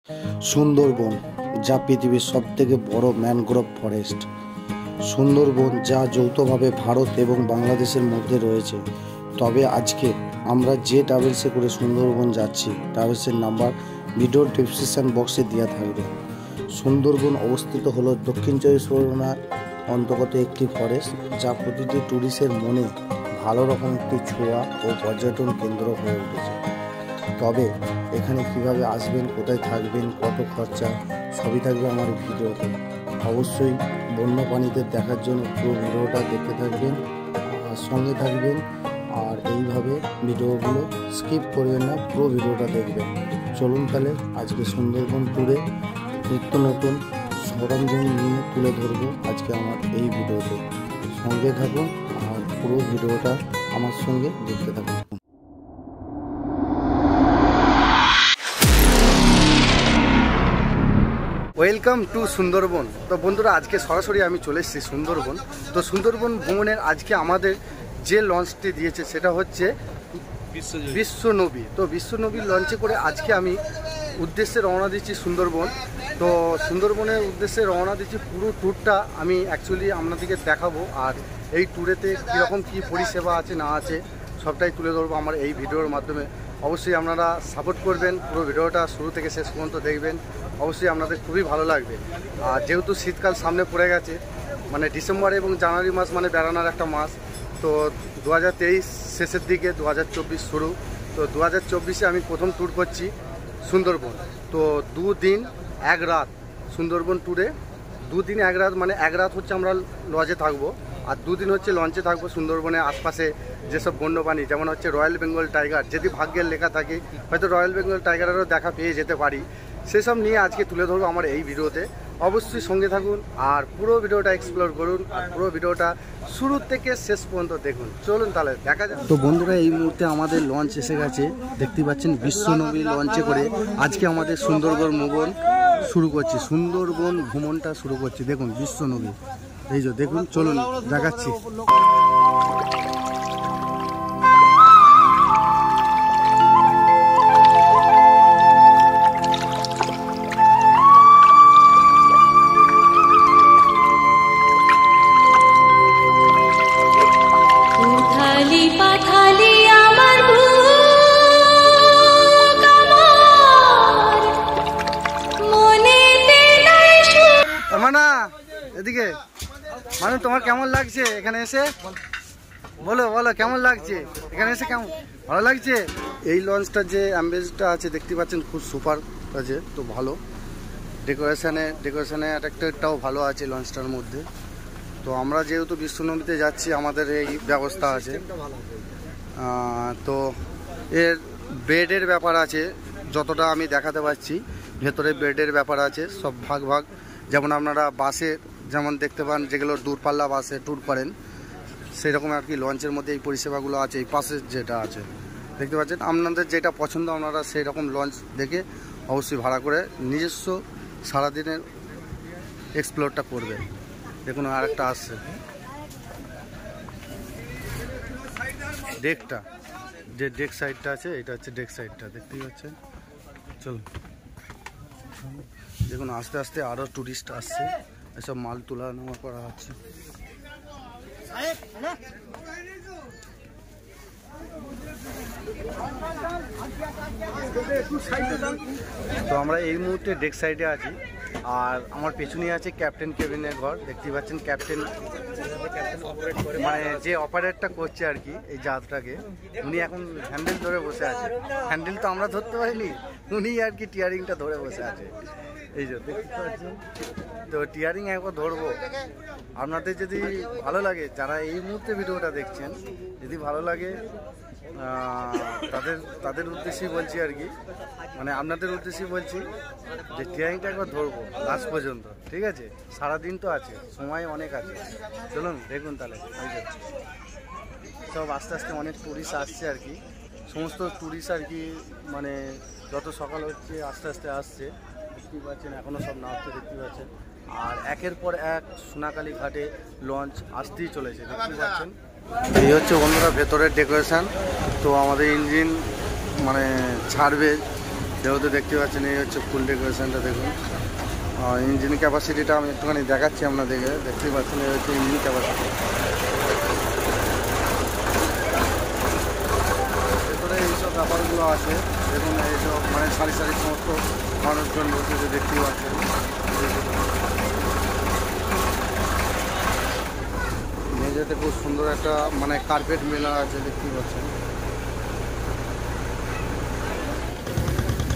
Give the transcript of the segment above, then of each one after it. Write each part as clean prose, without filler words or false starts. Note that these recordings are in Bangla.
সুন্দরবন, যা পৃথিবীর সবথেকে বড় ম্যানগ্রোভ ফরেস্ট। সুন্দরবন যা যৌথভাবে ভারত এবং বাংলাদেশের মধ্যে রয়েছে। তবে আজকে আমরা যে ট্রাভেলসে করে সুন্দরবন যাচ্ছি, ট্রাভেলসের নাম্বার ভিডিও ডেসক্রিপশন বক্সে দেওয়া থাকবে। সুন্দরবন অবস্থিত হলো দক্ষিণ চব্বিশ পরগনার অন্তর্গত একটি ফরেস্ট, যা প্রতিটি ট্যুরিস্টের মনে ভালো রকম একটি ছোঁয়া ও পর্যটন কেন্দ্র হয়ে উঠেছে। তবে এখানে কিভাবে আসবেন, কোথায় থাকবেন, কত খরচা, সবই থাকবে আমার ভিডিওতে। অবশ্যই বন্যপ্রাণীদের দেখার জন্য পুরো ভিডিওটা দেখতে থাকবেন আর সঙ্গে থাকবেন। আর এইভাবে ভিডিওগুলো স্কিপ করবেন না, পুরো ভিডিওটা দেখবেন। চলুন তাহলে আজকে সুন্দরবন ট্যুরে নিত্য নতুন সরঞ্জাম নিয়ে তুলে ধরবো আজকে আমার এই ভিডিওতে। সঙ্গে থাকুন আর পুরো ভিডিওটা আমার সঙ্গে দেখতে থাকুন। Welcome to Sundarban. তো বন্ধুরা, আজকে সরাসরি আমি চলে এসেছি সুন্দরবন। তো সুন্দরবন ভ্রমণের আজকে আমাদের যে লঞ্চটি দিয়েছে সেটা হচ্ছে বিশ্বনবী। তো বিশ্বনবী লঞ্চে করে আজকে আমি উদ্দেশ্যে রওনা দিচ্ছি সুন্দরবন। তো সুন্দরবনের উদ্দেশ্যে রওনা দিচ্ছি, পুরো ট্যুরটা আমি অ্যাকচুয়ালি আপনাদেরকে দেখাবো। আর এই ট্যুরেতে কীরকম কী পরিষেবা আছে না আছে সবটাই তুলে ধরবো আমার এই ভিডিওর মাধ্যমে। অবশ্যই আপনারা সাপোর্ট করবেন, পুরো ভিডিওটা শুরু থেকে শেষ পর্যন্ত দেখবেন। অবশ্যই আপনাদের খুবই ভালো লাগবে। আর যেহেতু শীতকাল সামনে পড়ে গেছে, মানে ডিসেম্বর এবং জানুয়ারি মাস মানে বেড়ানোর একটা মাস। তো 2023 শেষের দিকে 2024 শুরু। তো 2024-এ আমি প্রথম ট্যুর করছি সুন্দরবন। তো 2 দিন 1 রাত সুন্দরবন ট্যুরে। 2 দিন 1 রাত মানে 1 রাত হচ্ছে আমরা লজে থাকবো, আর 2 দিন হচ্ছে লঞ্চে থাকবো। সুন্দরবনের আশপাশে যেসব বন্যপ্রাণী, যেমন হচ্ছে রয়্যাল বেঙ্গল টাইগার, যদি ভাগ্যের লেখা থাকে হয়তো রয়্যাল বেঙ্গল টাইগারেরও দেখা পেয়ে যেতে পারি, সেসব নিয়ে আজকে তুলে ধরবো আমার এই ভিডিওতে। অবশ্যই সঙ্গে থাকুন আর পুরো ভিডিওটা এক্সপ্লোর করুন, আর পুরো ভিডিওটা শুরু থেকে শেষ পর্যন্ত দেখুন। চলুন তাহলে দেখা যাক। তো বন্ধুরা, এই মুহূর্তে আমাদের লঞ্চ এসে গেছে, দেখতে পাচ্ছেন বিশ্বনবী লঞ্চে করে আজকে আমাদের সুন্দরবন ভ্রমণ শুরু করছি। সুন্দরবন ভ্রমণটা শুরু করছি, দেখুন বিশ্বনবী, এই যে দেখুন। চলুন দেখাচ্ছি। এদিকে মানে তোমার কেমন লাগছে এখানে এসে? বলো বলো কেমন লাগছে এখানে এসে? কেমন ভালো লাগছে? এই লঞ্চটার যে অ্যাম্বিয়েন্সটা আছে দেখতে পাচ্ছেন, খুব সুপার আছে। তো ভালো ডেকোরেশনে অ্যাট্রাক্টরটাও ভালো আছে লঞ্চটার মধ্যে। তো আমরা যেহেতু বিশ্বনবীতে যাচ্ছি, আমাদের এই ব্যবস্থা আছে। তো এর বেডের ব্যাপার আছে, যতটা আমি দেখাতে পারছি ভেতরে বেডের ব্যাপার আছে। সব ভাগ ভাগ, যেমন আপনারা বাসে যেমন দেখতে পান, যেগুলো দূরপাল্লা বাসে ট্যুর করেন, সেই রকম আর কি লঞ্চের মধ্যে এই পরিষেবাগুলো আছে। এই পাশে যেটা আছে দেখতে পাচ্ছেন, আপনাদের যেটা পছন্দ আপনারা সেই রকম লঞ্চ দেখে অবশ্যই ভাড়া করে নিজস্ব সারাদিনের এক্সপ্লোরটা করবেন। দেখুন আরেকটা আসছে ডেকটা, যে ডেক সাইডটা আছে, এটা হচ্ছে ডেক সাইডটা, দেখতেই পাচ্ছেন। চলুন দেখুন, আস্তে আস্তে আরও ট্যুরিস্ট আসছে, এসব মাল তোলা নেওয়া করা হচ্ছে। তো আমরা এই মুহূর্তে ডেক সাইডে আছি, আর আমার পেছনে আছে ক্যাপ্টেন কেবিনের ঘর। দেখতেই পাচ্ছেন ক্যাপ্টেন মানে যে অপারেটরটা করছে আর কি এই জাহাজটাকে, উনি এখন হ্যান্ডেল ধরে বসে আছে। হ্যান্ডেল তো আমরা ধরতে পারিনি, উনি আর কি টিয়ারিংটা ধরে বসে আছে। এই যে দেখতে পাচ্ছেন, তো টিয়ারিং একবার ধরবো। আপনাদের যদি ভালো লাগে, যারা এই মুহূর্তে ভিডিওটা দেখছেন, যদি ভালো লাগে তাদের উদ্দেশ্যেই বলছি আর কি, মানে আপনাদের উদ্দেশ্যেই বলছি যে টিয়ারিংটা একবার ধরবো লাস্ট পর্যন্ত, ঠিক আছে? সারাদিন তো আছে, সময় অনেক আছে। চলুন দেখুন তাহলে। সব আস্তে আস্তে অনেক ট্যুরিস্ট আসছে আর কি, সমস্ত ট্যুরিস্ট আর কি, মানে যত সকাল হচ্ছে আস্তে আস্তে আসছে, দেখতেই পাচ্ছেন। এখনও সব নামতে দেখতে পাচ্ছেন। আর একের পর এক সোনাকালী ঘাটে লঞ্চ আসতেই চলেছে, দেখতেই পাচ্ছেন। এই হচ্ছে বন্ধুরা ভেতরের ডেকোরেশন। তো আমাদের ইঞ্জিন মানে ছাড়বে যেহেতু দেখতে পাচ্ছেন এই হচ্ছে ফুল ডেকোরেশনটা দেখুন। আর ইঞ্জিন ক্যাপাসিটিটা আমি একটুখানি দেখাচ্ছি আপনাদেরকে, দেখতেই পাচ্ছেন এই হচ্ছে ইঞ্জিন ক্যাপাসিটি। ভেতরে এইসব ব্যাপারগুলো আছে দেখুন, এইসব মানে সারি সারি সমস্ত মানুষজন বসেছে দেখতেই পাচ্ছেন। মেঝেতে খুব সুন্দর একটা মানে কার্পেট মেলা আছে দেখতেই পাচ্ছেন।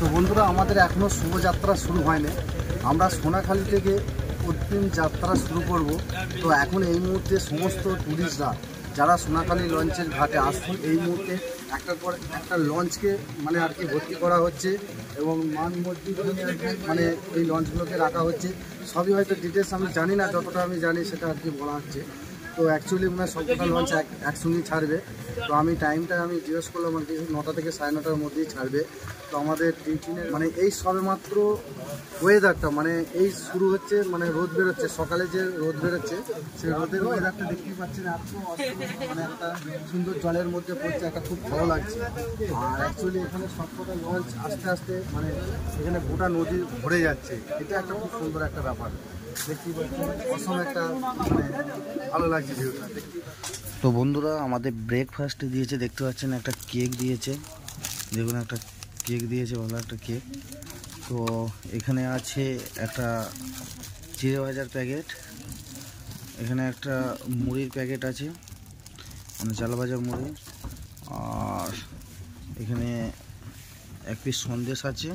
তো বন্ধুরা, আমাদের এখনও শুভযাত্রা শুরু হয়নি, আমরা সোনাখালি থেকে অগ্রিম যাত্রা শুরু করব। তো এখন এই মুহূর্তে সমস্ত ট্যুরিস্টরা যারা সোনাখালি লঞ্চের ঘাটে আসছেন, এই মুহূর্তে একটার পর একটা লঞ্চকে মানে আর কি ভর্তি করা হচ্ছে এবং মান মসজিদ মানে এই লঞ্চগুলোকে রাখা হচ্ছে। সবই হয়তো ডিটেলস আমি জানি না, যতটা আমি জানি সেটা আর কি বলা হচ্ছে। তো অ্যাকচুয়ালি ওনার সবকটা লঞ্চ একসঙ্গেই ছাড়বে। তো আমি টাইমটা আমি জিজ্ঞেস করলাম আর কি 9টা থেকে 9:30টার মধ্যেই ছাড়বে। তো আমাদের টিনের মানে এই সবেমাত্র ওয়েদারটা মানে এই শুরু হচ্ছে, মানে রোদ বেরোচ্ছে, সকালে যে রোদ বেরোচ্ছে সেই রোদের ওয়েদারটা দেখতেই পাচ্ছেন। এত মানে একটা সুন্দর জলের মধ্যে পড়ছে, একটা খুব ভালো লাগছে। আর অ্যাকচুয়ালি এখানে সবকটা লঞ্চ আস্তে আস্তে মানে এখানে গোটা নদী ভরে যাচ্ছে, এটা একটা খুব সুন্দর একটা ব্যাপার দেখতেই পাচ্ছেন। অসম একটা মানে ভালো লাগছে ভিউটা। তো বন্ধুরা, আমাদের ব্রেকফাস্টে দিয়েছে দেখতে পাচ্ছেন, একটা কেক দিয়েছে দেখুন, একটা কেক দিয়েছে, ভালো একটা কেক। তো এখানে আছে একটা চিড়ে ভাজার প্যাকেট, এখানে একটা মুড়ির প্যাকেট আছে মানে চাল ভাজা মুড়ি, আর এখানে এক পিস সন্দেশ আছে,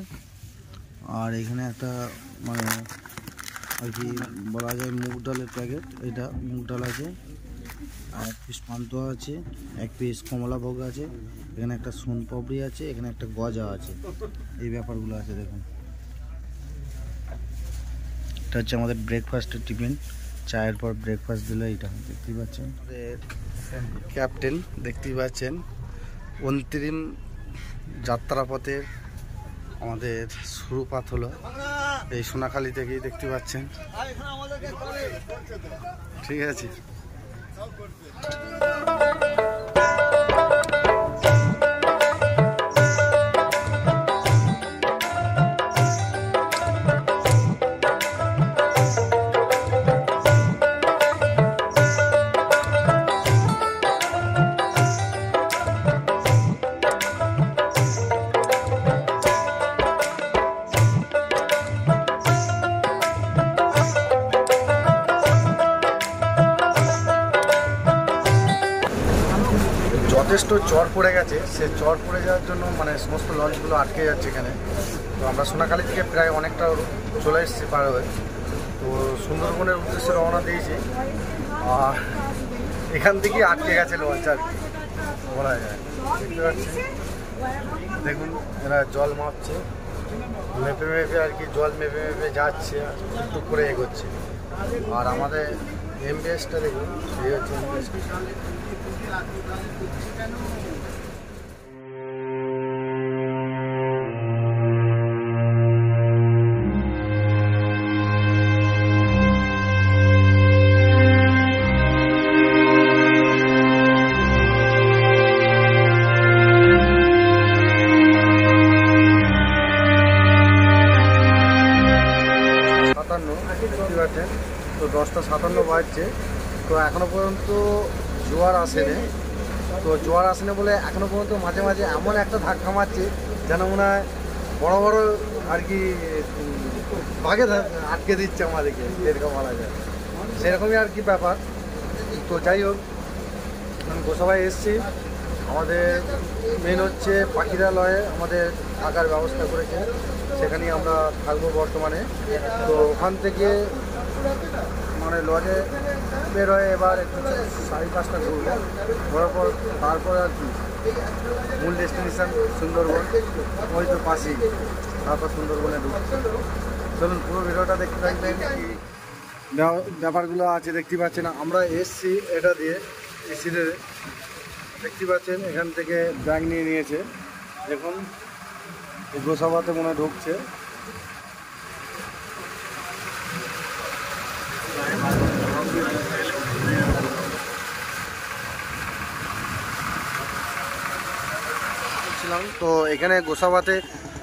আর এখানে একটা মানে আর কি বলা যায় মুগ ডালের প্যাকেট, এটা মুগ ডাল আছে, আর এক পিস পান্তুয়া আছে, এক পিস কমলা ভোগ আছে, এখানে একটা সোনপাপড়ি আছে, এখানে একটা গজা আছে, এই ব্যাপারগুলো আছে দেখুন। এটা হচ্ছে আমাদের ব্রেকফাস্টের টিফিন, চায়ের পর ব্রেকফাস্ট দিলে এটা দেখতেই পাচ্ছেন। ক্যাপ্টেন দেখতেই পাচ্ছেন, অন্তিম যাত্রাপথে আমাদের শুরুপাত হলো এই সোনাখালি থেকেই দেখতে পাচ্ছেন। ঠিক আছে, যথেষ্ট চর পড়ে গেছে, সে চর পড়ে যাওয়ার জন্য মানে সমস্ত লঞ্চগুলো আটকে যাচ্ছে এখানে। তো আমরা সোনাখালি থেকে প্রায় অনেকটা চলে এসেছি পার হয়ে, তো সুন্দরবনের উদ্দেশ্যে রওনা দিয়েছি। আর এখান থেকেই আটকে গেছে লঞ্চ আর কি বলা যায়, দেখতে পাচ্ছি। দেখুন এরা জল মাপছে, মেপে মেপে আর কি জল মেপে মেপে যাচ্ছে, টুক করে এগোচ্ছে। আর আমাদের এমবিএসটা দেখুন, এই হচ্ছে এমবিএস। তো 10:57 বাজছে, তো এখনও পর্যন্ত জোয়ার আসেনি। তো জোয়ার আসেনি বলে এখনও পর্যন্ত মাঝে মাঝে এমন একটা ধাক্কা মারছে যেন মনে হয় বড় বড় আর কি বাঘে আটকে দিচ্ছে আমাদেরকে, এরকম বলা যায়, সেরকমই আর কি ব্যাপার। তো যাই হোক, আমি গোসাবায় এসেছি, আমাদের মেন হচ্ছে পাখিরালয়ে আমাদের থাকার ব্যবস্থা করেছে, সেখানেই আমরা থাকবো বর্তমানে। তো ওখান থেকে মানে লজে বের হয়ে এবার একটু 5:30 ঘুরবো, ঘোরার পর তারপর আর কি মূল ডেস্টিনেশন সুন্দরবন, ওই তো পাশেই, তারপর সুন্দরবনে ঢুকছি। চলুন পুরো ভিডিওটা দেখতে থাকবেন, কি ব্যাপারগুলো আছে দেখতে পাচ্ছেন। আমরা এসছি এটা দিয়ে এসিতে দেখতে পাচ্ছেন, এখান থেকে ব্যাগ নিয়ে নিয়েছে, দেখুন গোসাবাতে মনে ঢুকছে। তো এখানে গোসাবাতে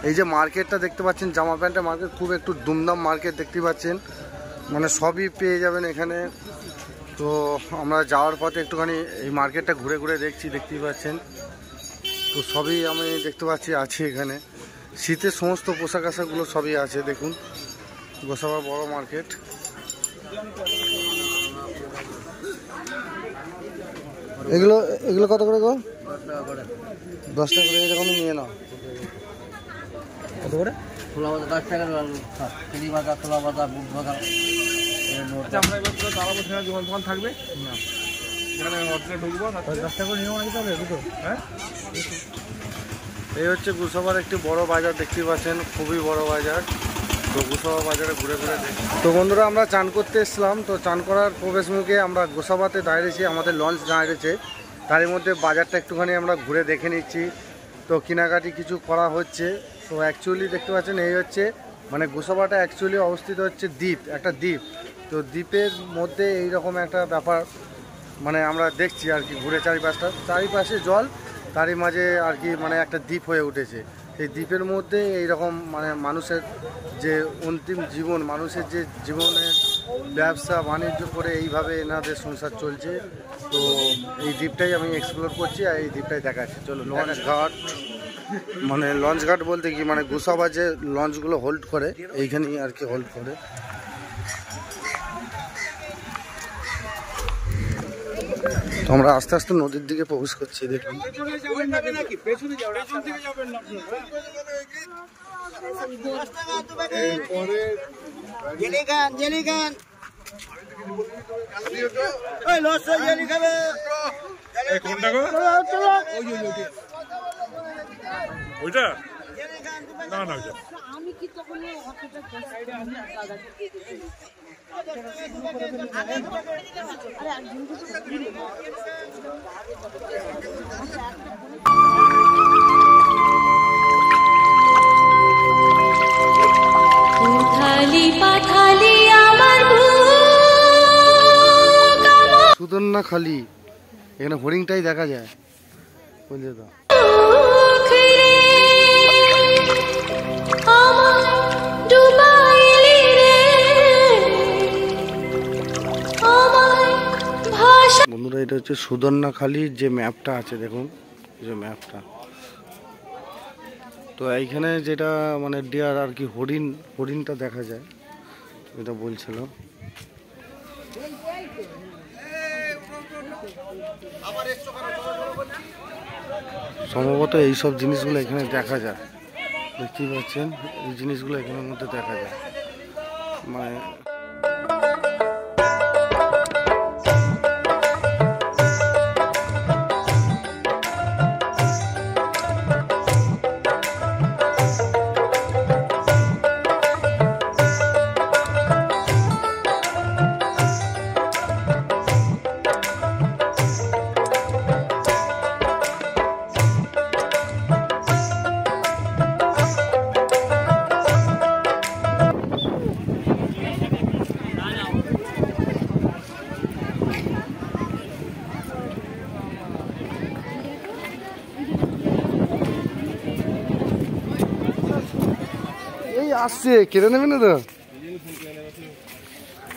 এই যে মার্কেটটা দেখতে পাচ্ছেন, জামা প্যান্টের মার্কেট, খুব একটু দুমদাম মার্কেট দেখতে পাচ্ছেন, মানে সবই পেয়ে যাবেন এখানে। তো আমরা যাওয়ার পথে একটুখানি এই মার্কেটটা ঘুরে ঘুরে দেখতেই পাচ্ছেন। তো সবই আমি দেখতে পাচ্ছি আছে এখানে, শীতের সমস্ত পোশাক আশাকগুলো সবই আছে। দেখুন গোসাবা বড় মার্কেট। এগুলো এগুলো কত করে গো? 10 টাকা করে। এরকম নিয়ে নাও। কত করে? ছোলা ভাজা 10 টাকা, চিনি ভাজা, ছোলা ভাজা, বুট ভাজা। আমরা এবার পুরো দাঁড়াবো, সেখানে দোকান থাকবে না, সেখানে হোটেলে ঢুকবো। 10 টাকা করে নিয়ে নাকি তবে দুটো? হ্যাঁ, এই হচ্ছে গোসাবার একটি বড় বাজার দেখতেই পাচ্ছেন, খুবই বড় বাজার। তো গোসাবা বাজারে ঘুরে ঘুরে দেখি। তো বন্ধুরা আমরা চান করতে এসেছিলাম, তো চান করার প্রবেশ মুখে আমরা গোসাবাতে দাঁড়িয়েছি, আমাদের লঞ্চ দাঁড়িয়েছে, তারই মধ্যে বাজারটা একটুখানি আমরা ঘুরে দেখে নিচ্ছি। তো কেনাকাটি কিছু করা হচ্ছে। তো অ্যাকচুয়ালি দেখতে পাচ্ছেন এই হচ্ছে মানে গোসাবাটা অ্যাকচুয়ালি অবস্থিত হচ্ছে দ্বীপ, একটা দ্বীপ। তো দ্বীপের মধ্যে এইরকম একটা ব্যাপার মানে আমরা দেখছি আর কি, ঘুরে চারিপাশে জল, তারই মাঝে আর কি মানে একটা দ্বীপ হয়ে উঠেছে। এই দ্বীপের মধ্যে এইরকম মানে মানুষের যে অন্তিম জীবন, মানুষের যে জীবনের ব্যবসা বাণিজ্য করে এইভাবে এনাদের সংসার চলছে। তো এই দ্বীপটাই আমি এক্সপ্লোর করছি আর এই দ্বীপটাই দেখাচ্ছি। চলো লঞ্চ ঘাট, মানে লঞ্চ ঘাট বলতে কি মানে গোসাবা যে লঞ্চগুলো হোল্ড করে এইখানেই আর কি হোল্ড করে। তো আমরা আস্তে আস্তে নদীর দিকে প্রবেশ করছি। দেখুন ওইটা না না ওইটা আমি কি তখন সুদর্ণা খালি, এখানে হরিণটাই দেখা যায়, বুঝলে তো। বন্ধুরা এটা হচ্ছে সুদর্ণা খালির যে ম্যাপটা আছে, দেখুন এই যে ম্যাপটা। তো এইখানে যেটা মানে ডিয়ার আর কি হরিণটা দেখা যায়, এটা বলছিল। সম্ভবত এইসব জিনিসগুলো এখানে দেখা যায়, দেখতেই পাচ্ছেন এই জিনিসগুলো এখানের মধ্যে দেখা যায় মানে। আসছে কেটে নেবে না তো,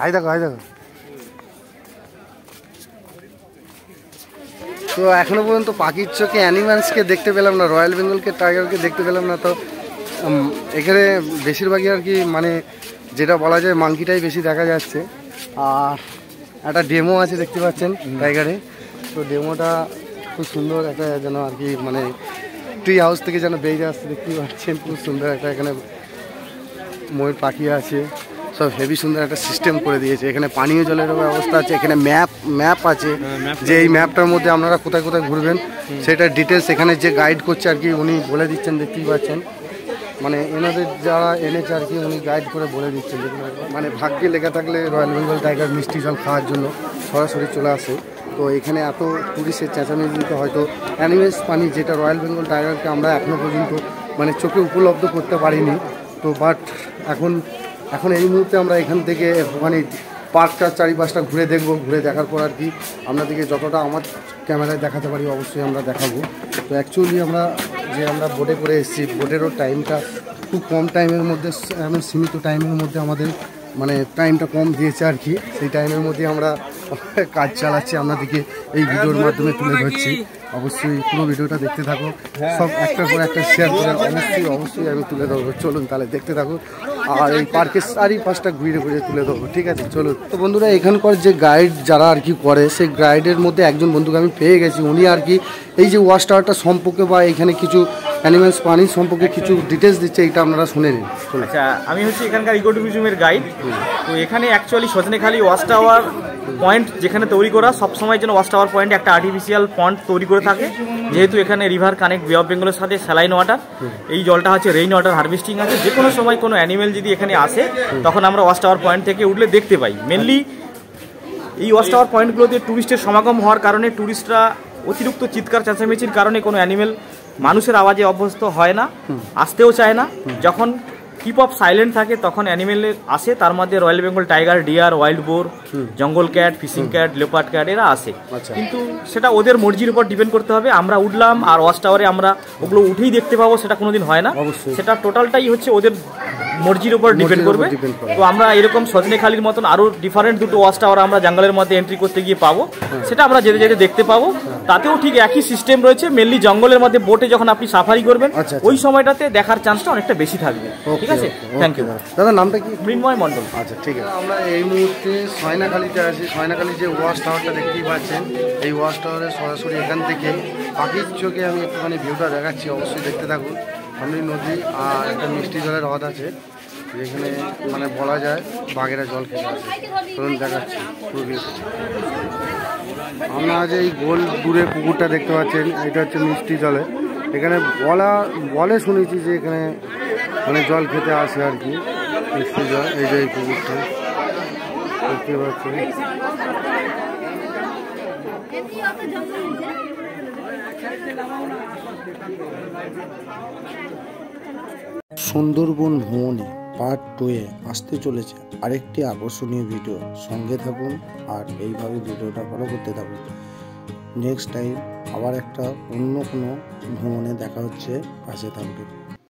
আই দেখো। তো এখনো পর্যন্ত পাখির চোখে অ্যানিমালসকে দেখতে পেলাম না, রয়্যাল বেঙ্গলকে টাইগারকে দেখতে পেলাম না। তো এখানে বেশিরভাগই আর কি মানে যেটা বলা যায় মাংকিটাই বেশি দেখা যাচ্ছে। আর একটা ডেমো আছে দেখতে পাচ্ছেন টাইগারে। তো ডেমোটা খুব সুন্দর একটা যেন আর কি মানে ট্রি হাউস থেকে যেন বেরিয়ে আসছে, দেখতেই পাচ্ছেন খুব সুন্দর একটা এখানে ময়ূর পাখি আছে, সব হেভি সুন্দর একটা সিস্টেম করে দিয়েছে। এখানে পানীয় জলের ব্যবস্থা আছে, এখানে ম্যাপ আছে, যে এই ম্যাপটার মধ্যে আপনারা কোথায় কোথায় ঘুরবেন সেটা ডিটেলস এখানে যে গাইড করছে আর কি উনি বলে দিচ্ছেন, দেখতেই পাচ্ছেন। মানে এনাদের যারা এনেছে আর কি উনি গাইড করে বলে দিচ্ছেন। মানে ভাগ্যে লেখা থাকলে রয়্যাল বেঙ্গল টাইগার মিষ্টি জল খাওয়ার জন্য সরাসরি চলে আসে। তো এখানে এত টুরিস্টের চেঁচামেচিতে হয়তো অ্যানিমেলস পানি যেটা রয়্যাল বেঙ্গল টাইগারকে আমরা এখনও পর্যন্ত মানে চোখে উপলব্ধ করতে পারিনি। তো বাট এখন এই মুহূর্তে আমরা এখান থেকে মানে পার্কটার চারিপাশটা ঘুরে দেখব, ঘুরে দেখার পর আর কি আপনাদেরকে যতটা আমার ক্যামেরায় দেখাতে পারি অবশ্যই আমরা দেখাবো। তো অ্যাকচুয়ালি আমরা যে আমরা বোটে করে এসেছি, বোটেরও টাইমটা খুব কম টাইমের মধ্যে, আমি সীমিত টাইমের মধ্যে আমাদের মানে টাইমটা কম দিয়েছে আর কি। সেই টাইমের মধ্যে আমরা কাজ চালাচ্ছি, আপনাদেরকে এই ভিডিওর মাধ্যমে তুলে ধরছি। অবশ্যই পুরো ভিডিওটা দেখতে থাকো, সব একটার পর একটা শেয়ার করে অবশ্যই আমি তুলে ধরবো। চলুন তাহলে দেখতে থাকো, আর এই পার্কের চারিপাশটা ঘুরে ঘুরে তুলে ধরবো, ঠিক আছে? চলুন। তো বন্ধুরা, এখানকার যে গাইড যারা আর কি করে, সেই গাইডের মধ্যে একজন বন্ধুকে আমি পেয়ে গেছি। উনি আর কি এই যে ওয়াচ টাওয়ারটা সম্পর্কে বা এখানে কিছু অ্যানিমেলস প্রাণী সম্পর্কে কিছু ডিটেলস দিচ্ছে, এটা আপনারা শুনে নিন। আচ্ছা, আমি হচ্ছে এখানকার ইকো ট্যুরিজমের গাইড। তো এখানে actually Sajnekhali watch tower point যেখানে তৈরি করা, সবসময় যেন ওয়াচ টাওয়ার পয়েন্টে একটা আর্টিফিশিয়াল পন্ড তৈরি করে থাকে, যেহেতু এখানে রিভার কানেক্ট বে অফ বেঙ্গলের সাথে স্যালাইন ওয়াটার। এই জলটা হচ্ছে রেইন ওয়াটার হারভেস্টিং আছে। যে কোনো সময় কোনো অ্যানিমেল যদি এখানে আসে, তখন আমরা ওয়াচ টাওয়ার পয়েন্ট থেকে উঠলে দেখতে পাই। মেনলি এই ওয়াচ টাওয়ার পয়েন্টগুলোতে ট্যুরিস্টের সমাগম হওয়ার কারণে ট্যুরিস্টরা অতিরিক্ত চিৎকার চেঁচামেচির কারণে কোনো অ্যানিমেল মানুষের আওয়াজে অভ্যস্ত হয় না, আসতেও চায় না। যখন কিপ অফ সাইলেন্ট থাকে তখন অ্যানিমেলের আসে, তার মধ্যে royal Bengal tiger, deer, wild boar, jungle cat, fishing cat, leopard cat এরা আসে। কিন্তু সেটা ওদের মর্জির উপর ডিপেন্ড করতে হবে। আমরা উঠলাম আর ওয়াচ টাওয়ারে আমরা ওগুলো উঠেই দেখতে পাবো, সেটা কোনোদিন হয় না। সেটা টোটালটাই হচ্ছে ওদের মর্জির উপর ডিপেন্ড করবে। তো আমরা এরকম সজনেখালির মতন আরও ডিফারেন্ট দুটো ওয়াচ টাওয়ার আমরা জঙ্গলের মধ্যে এন্ট্রি করতে গিয়ে পাবো, সেটা আমরা যেতে যেতে দেখতে পাবো। তাতেও ঠিক একই সিস্টেম রয়েছে। মেনলি জঙ্গলের মধ্যে বোটে যখন আপনি সাফারি করবেন, ওই সময়টাতে দেখার চান্সটা অনেকটা বেশি থাকবে। ঠিক আছে, থ্যাংক ইউ দাদা। নামটা কি? মৃন্ময় মণ্ডল। আচ্ছা, ঠিক আছে। আমরা এই মুহূর্তে সয়নাখালিতে আছি। সয়নাখালি যে ওয়াচ টাওয়ারটা দেখতেই পাচ্ছেন, এই ওয়াচ টাওয়ারে সরাসরি এখান থেকে পাখির চোখে আমি একটুখানি ভিউটা দেখাচ্ছি, অবশ্যই দেখতে থাকুন। সামনে নদী আর একটা মিষ্টি জলের হ্রদ আছে, যেখানে মানে বলা যায় বাঘেরা জল খেতে আসে। ধরুন দেখাচ্ছি পুরো ভিউটা। আমরা আজ এই গোল দূরে পুকুরটা দেখতে পাচ্ছেন, এটা হচ্ছে মিষ্টি জলে। এখানে বলে শুনেছি যে এখানে মানে জল খেতে আসে আর কি, মিষ্টি জল। এই যে এই পুকুরটা দেখতে পাচ্ছেন। সুন্দরবন ভ্রমণে পার্ট 2-এ আসতে চলেছে আরেকটি আকর্ষণীয় ভিডিও। সঙ্গে থাকুন আর এইভাবে ভিডিওটা ফলো করতে থাকুন। নেক্সট টাইম আবার একটা অন্য কোনো ভ্রমণে দেখা হচ্ছে, পাশে থাকবে।